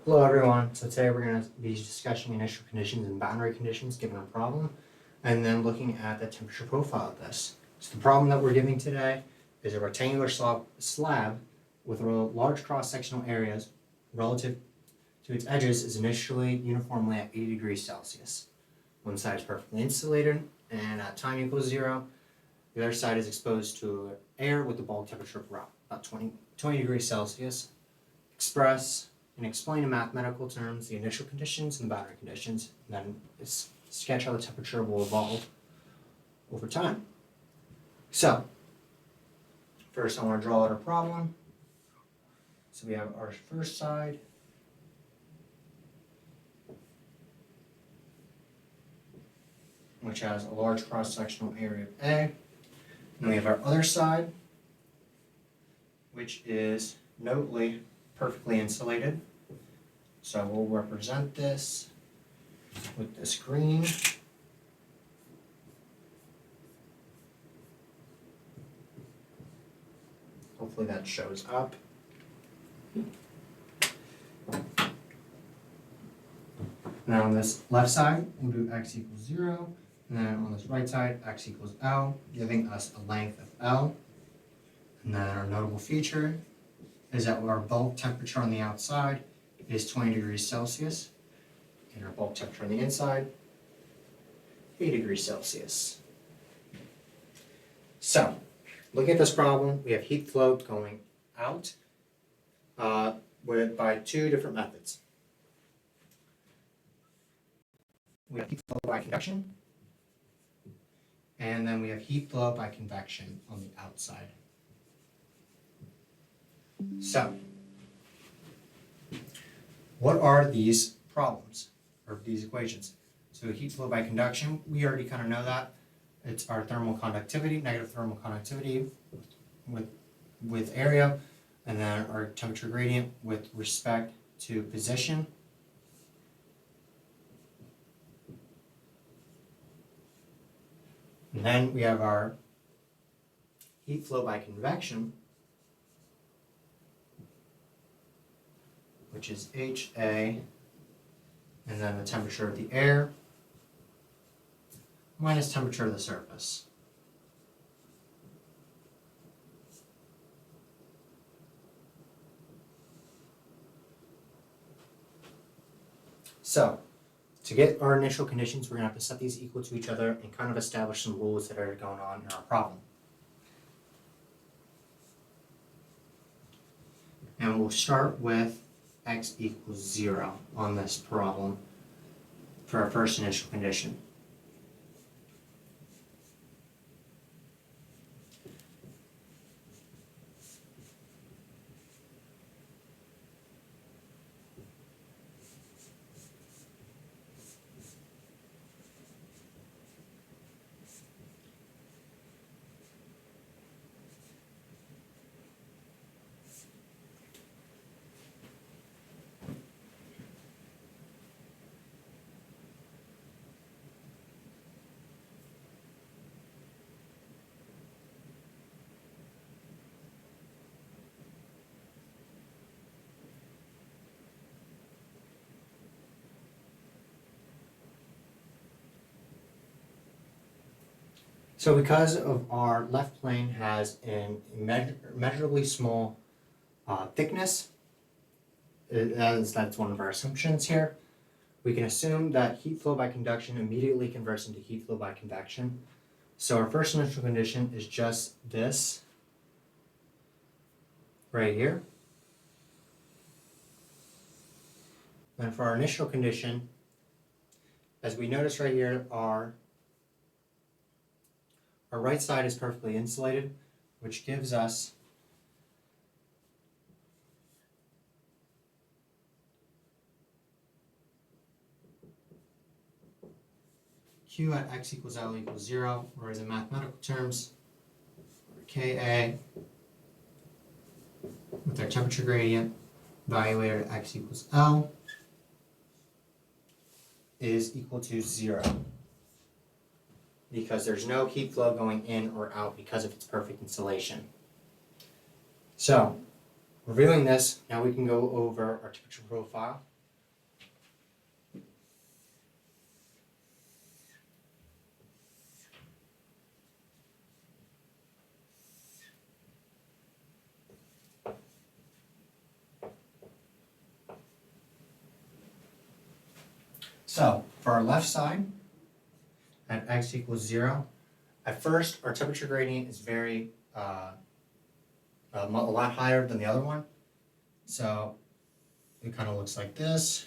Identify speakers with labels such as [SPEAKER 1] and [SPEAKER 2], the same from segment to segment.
[SPEAKER 1] Hello everyone, so today we're going to be discussing initial conditions and boundary conditions given a problem, and then looking at the temperature profile of this. So the problem that we're giving today is a rectangular slab with large cross-sectional areas relative to its edges is initially uniformly at 80 degrees Celsius. One side is perfectly insulated and at time equals 0. The other side is exposed to air with the bulk temperature of about 20 degrees Celsius. Express and explain in mathematical terms the initial conditions and the boundary conditions, and then sketch how the temperature will evolve over time. So, first I want to draw out our problem. So we have our first side, which has a large cross-sectional area of A. And then we have our other side, which is notably perfectly insulated. So we'll represent this with this green. Hopefully that shows up. Now on this left side, we'll do x equals 0. And then on this right side, x equals L, giving us a length of L. And then our notable feature is that our bulk temperature on the outside is 20 degrees Celsius, and our bulk temperature on the inside, 8 degrees Celsius. So, looking at this problem, we have heat flow going out by two different methods. We have heat flow by conduction, and then we have heat flow by convection on the outside. So, what are these problems, or these equations? So heat flow by conduction, we already kind of know that. It's our thermal conductivity, negative thermal conductivity with area, and then our temperature gradient with respect to position. And then we have our heat flow by convection, which is HA, and then the temperature of the air minus temperature of the surface. So, to get our initial conditions, we're going to have to set these equal to each other and kind of establish some rules that are going on in our problem. And we'll start with x equals 0 on this problem for our first initial condition. So because of our left plane has an immeasurably small thickness, that's one of our assumptions here, we can assume that heat flow by conduction immediately converts into heat flow by convection. So our first initial condition is just this right here. And for our initial condition, as we notice right here, our right side is perfectly insulated, which gives us Q at x equals L equals 0, or in mathematical terms, Ka with our temperature gradient evaluated at x equals L is equal to 0. Because there's no heat flow going in or out because of its perfect insulation. So, reviewing this, now we can go over our temperature profile So for our left side, at x equals 0, at first our temperature gradient is very a lot higher than the other one. So it kind of looks like this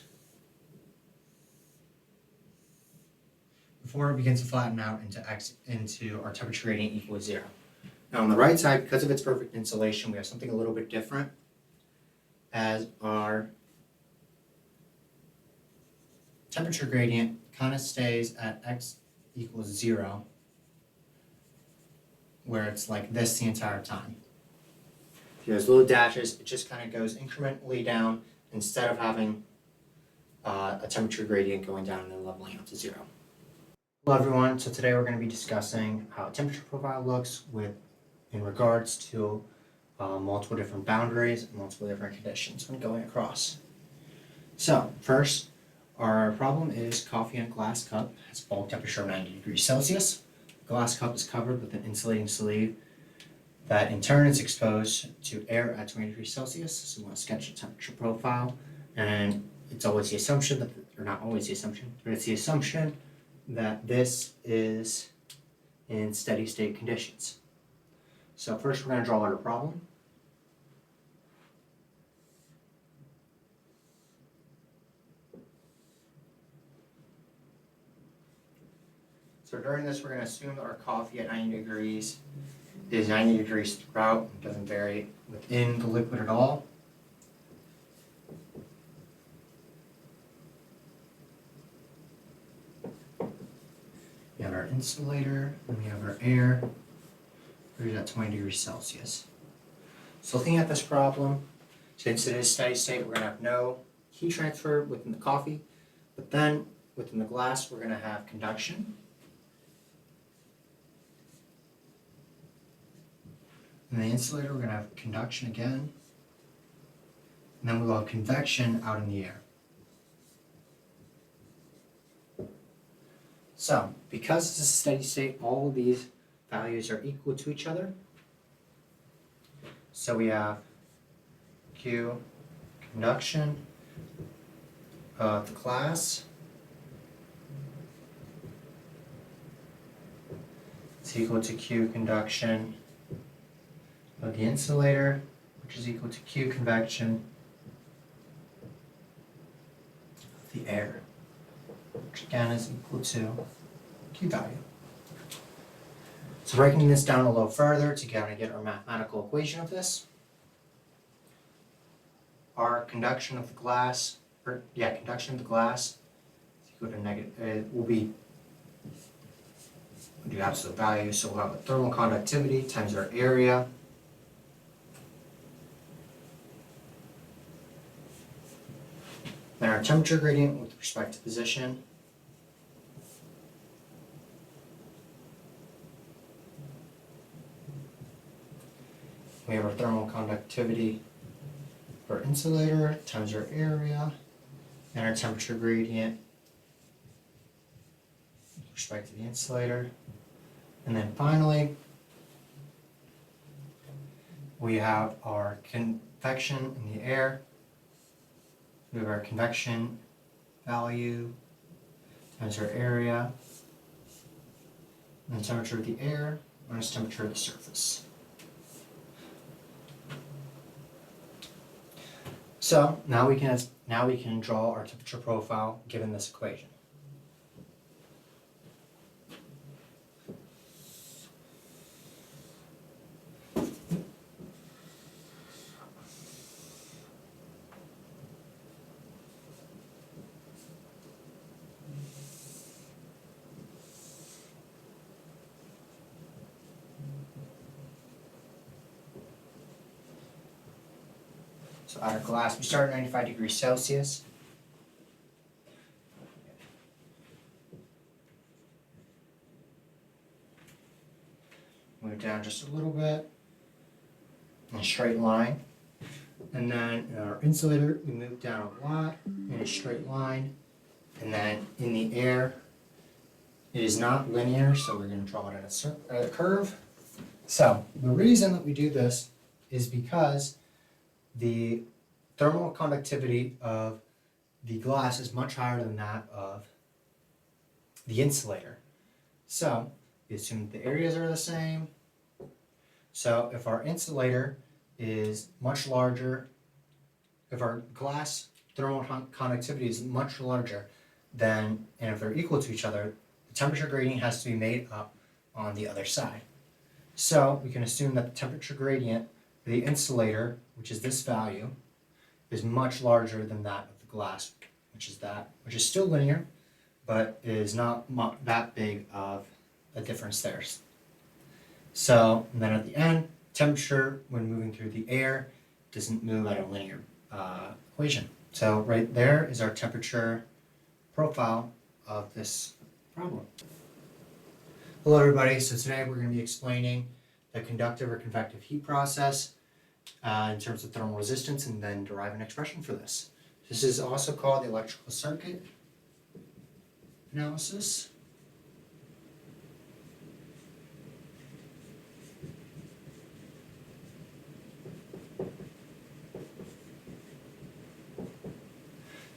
[SPEAKER 1] before it begins to flatten out into our temperature gradient equals 0. Now on the right side, because of its perfect insulation, we have something a little bit different, as our temperature gradient kind of stays at x equals 0, where it's like this the entire time. If you have those little dashes, it just kind of goes incrementally down instead of having a temperature gradient going down and then leveling out to 0. Hello everyone, so today we're going to be discussing how a temperature profile looks in regards to multiple different boundaries and multiple different conditions when going across. So first, our problem is coffee in a glass cup has a bulk temperature of 90 degrees Celsius. The glass cup is covered with an insulating sleeve that in turn is exposed to air at 20 degrees Celsius. So we want to sketch a temperature profile, and it's always the assumption that, or not always the assumption, but it's the assumption that this is in steady state conditions. So first we're going to draw out a problem. So during this, we're going to assume that our coffee at 90 degrees is 90 degrees throughout. It doesn't vary within the liquid at all. We have our insulator, and we have our air. We're at 20 degrees Celsius. So looking at this problem, since it is steady state, we're going to have no heat transfer within the coffee, but then within the glass, we're going to have conduction. In the insulator, we're going to have conduction again, and then we'll have convection out in the air. So, because it's a steady state, all of these values are equal to each other. So we have Q conduction of the glass is equal to Q conduction of the insulator, which is equal to Q convection of the air, which again is equal to Q value. So breaking this down a little further to kind of get our mathematical equation of this, our conduction of the glass, conduction of the glass is equal to negative, we'll do absolute value, so we'll have a thermal conductivity times our area. Then our temperature gradient with respect to position. We have our thermal conductivity for insulator times our area, and our temperature gradient with respect to the insulator. And then finally, we have our convection in the air. We have our convection value times our area, and the temperature of the air minus temperature of the surface. So now we can draw our temperature profile given this equation. So out of glass, we start at 95 degrees Celsius. Move down just a little bit in a straight line. And then in our insulator, we move down a lot in a straight line. And then in the air, it is not linear, so we're going to draw it at a curve. So the reason that we do this is because the thermal conductivity of the glass is much higher than that of the insulator. So we assume the areas are the same. So if our insulator is much larger, if our glass thermal conductivity is much larger than, and if they're equal to each other, the temperature gradient has to be made up on the other side. So we can assume that the temperature gradient for the insulator, which is this value, is much larger than that of the glass, which is still linear, but is not that big of a difference there. So, and then at the end, temperature when moving through the air doesn't move at a linear equation. So right there is our temperature profile of this problem. Hello everybody, so today we're going to be explaining the conductive or convective heat process in terms of thermal resistance and then derive an expression for this. This is also called the electrical circuit analysis.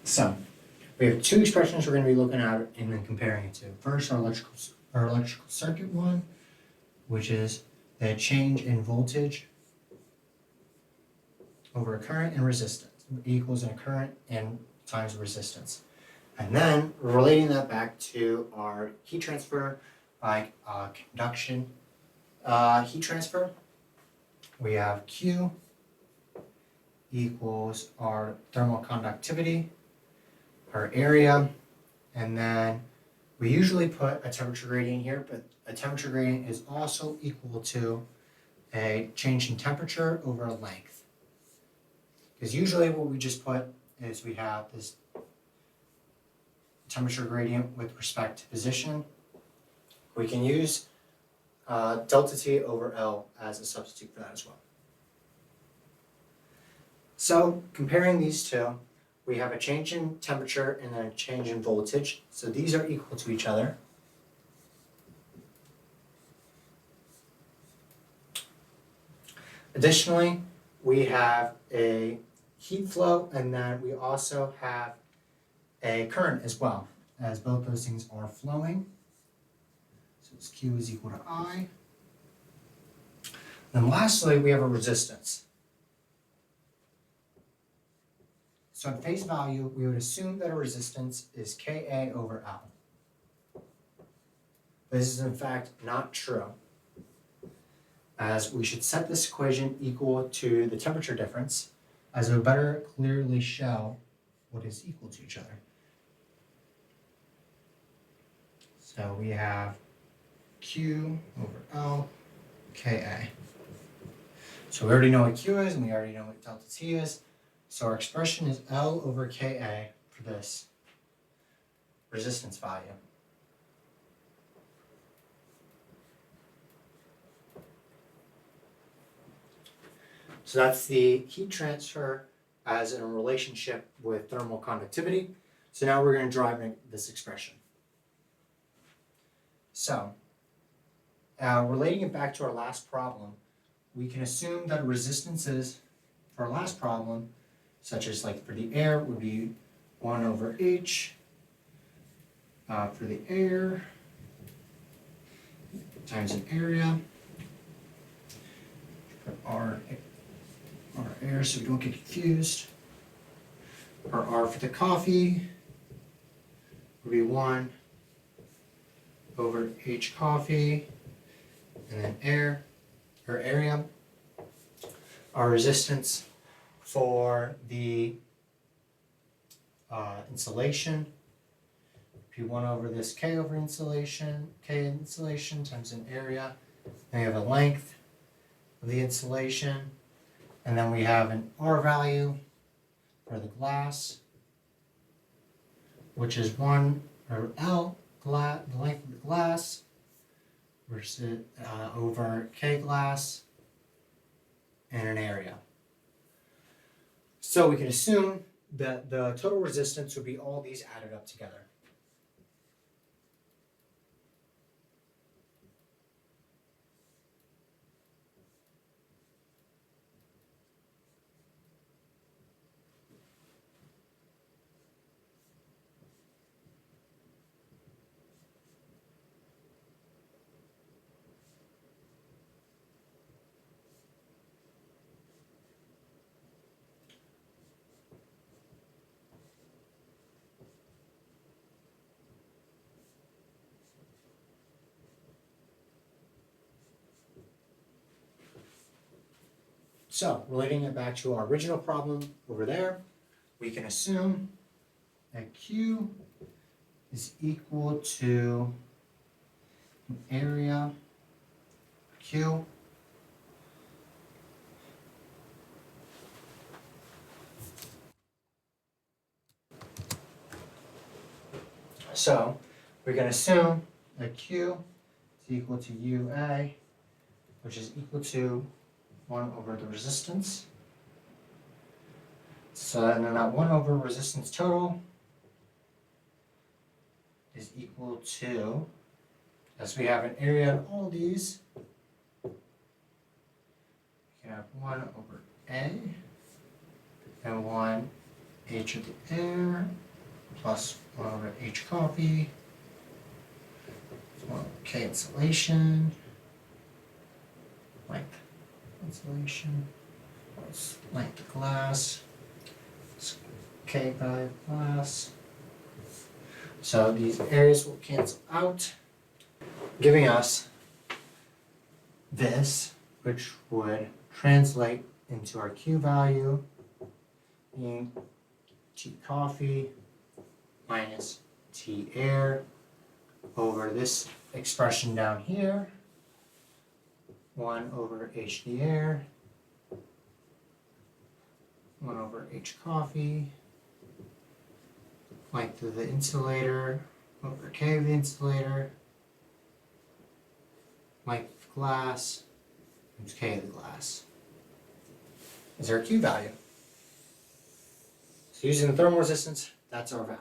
[SPEAKER 1] So, we have two expressions we're going to be looking at and then comparing it to. First, our electrical circuit one, which is the change in voltage over a current and resistance equals a current and times resistance. And then relating that back to our heat transfer by conduction heat transfer, we have Q equals our thermal conductivity per area, and then we usually put a temperature gradient here, but a temperature gradient is also equal to a change in temperature over length. Because usually what we just put is we have this temperature gradient with respect to position. We can use delta T over L as a substitute for that as well. So comparing these two, we have a change in temperature and then a change in voltage. So these are equal to each other. Additionally, we have a heat flow and then we also have a current as well, as both those things are flowing. So this Q is equal to I. And lastly, we have a resistance. So at face value, we would assume that a resistance is Ka over L. This is in fact not true, as we should set this equation equal to the temperature difference, as it would better clearly show what is equal to each other. So we have Q over L, Ka. So we already know what Q is and we already know what delta T is. So our expression is L over Ka for this resistance value. So that's the heat transfer as in a relationship with thermal conductivity. So now we're going to derive this expression. So, relating it back to our last problem, we can assume that resistances for our last problem, such as like for the air, would be 1 over H for the air times an area. Put R air so we don't get confused. Or R for the coffee would be 1 over H coffee, and then air, or area. Our resistance for the insulation, P1 over this K over insulation, K insulation times an area. Then we have a length of the insulation, and then we have an R value for the glass, which is 1 or L, the length of the glass, versus over K glass, and an area. So we can assume that the total resistance would be all these added up together. So relating it back to our original problem over there, we can assume that Q is equal to an area Q so we can assume that Q is equal to UA, which is equal to 1 over the resistance. So then that 1 over resistance total is equal to, as we have an area of all these, we can have 1 over A and 1 H of the air plus 1 over H copy, 1 over K insulation, length insulation plus length of glass, K value of glass. So these areas will cancel out, giving us this, which would translate into our Q value being T coffee minus T air over this expression down here, 1 over H the air, 1 over H coffee, length of the insulator over K of the insulator, length of glass times K of the glass is our Q value. So using the thermal resistance, that's our value.